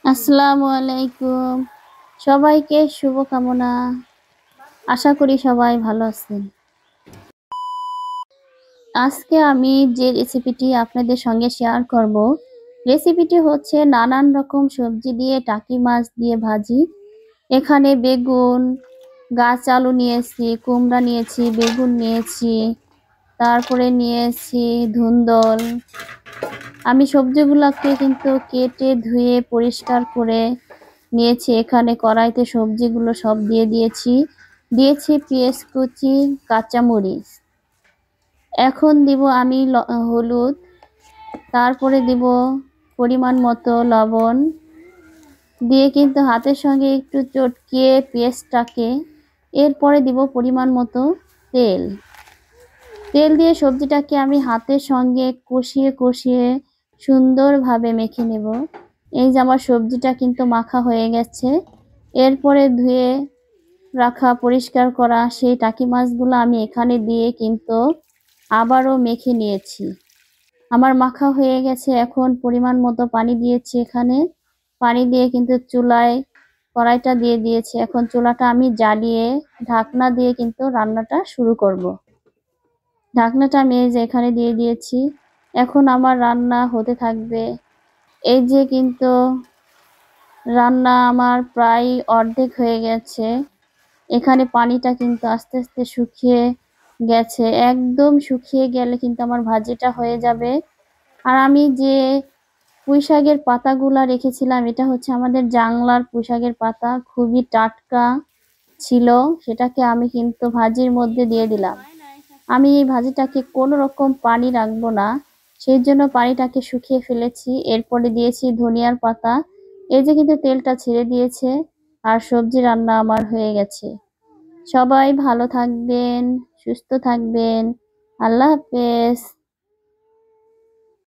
আসসালামু আলাইকুম। সবাইকে শুভকামনা। আশা করি সবাই ভালো আছেন। আজকে আমি যে রেসিপিটি আপনাদের সঙ্গে শেয়ার করব, রেসিপিটি হচ্ছে নানান রকম সবজি দিয়ে টাকি মাছ দিয়ে ভাজি। এখানে বেগুন, গাছ আলু নিয়েছি, কুমড়া নিয়েছি, বেগুন নিয়েছি, তারপরে নিয়েছি ধুন্দল। আমি সবজিগুলোকে কিন্তু কেটে ধুয়ে পরিষ্কার করে নিয়েছি। এখানে কড়াইতে সবজিগুলো সব দিয়ে দিয়েছি পেঁয়াজ কুচি, কাঁচামরিচ। এখন দিব আমি হলুদ, তারপরে দিব পরিমাণ মতো লবণ, দিয়ে কিন্তু হাতের সঙ্গে একটু চটকিয়ে পেঁয়াজটাকে, এরপরে দিব পরিমাণ মতো তেল। তেল দিয়ে সবজিটাকে আমি হাতের সঙ্গে কষিয়ে কষিয়ে সুন্দরভাবে মেখে নেব। এই যে আমার সবজিটা কিন্তু মাখা হয়ে গেছে। এরপরে ধুয়ে রাখা পরিষ্কার করা সেই টাকি মাছগুলো আমি এখানে দিয়ে কিন্তু আবারও মেখে নিয়েছি। আমার মাখা হয়ে গেছে। এখন পরিমাণ মতো পানি দিয়েছি এখানে। পানি দিয়ে কিন্তু চুলায় কড়াইটা দিয়ে দিয়েছি। এখন চুলাটা আমি জ্বালিয়ে ঢাকনা দিয়ে কিন্তু রান্নাটা শুরু করব। ঢাকনাটা আমি এই যে এখানে দিয়ে দিয়েছি। এখন আমার রান্না হতে থাকবে। এই যে কিন্তু রান্না আমার প্রায় অর্ধেক হয়ে গেছে। এখানে পানিটা কিন্তু আস্তে আস্তে শুকিয়ে গেছে। একদম শুকিয়ে গেলে কিন্তু আমার ভাজিটা হয়ে যাবে। আর আমি যে পুঁইশাকের পাতাগুলা রেখেছিলাম, এটা হচ্ছে আমাদের জাংলার পুঁইশাকের পাতা, খুবই টাটকা ছিল। সেটাকে আমি কিন্তু ভাজির মধ্যে দিয়ে দিলাম। আমি এই ভাজিটাকে কোনো রকম পানি রাখবো না, সেই জন্য পানিটাকে শুকিয়ে ফেলেছি। এরপরে দিয়েছি ধনিয়ার পাতা। এই যে কিন্তু তেলটা ছেড়ে দিয়েছে আর সবজি রান্না আমার হয়ে গেছে। সবাই ভালো থাকবেন, সুস্থ থাকবেন। আল্লাহ হাফেজ।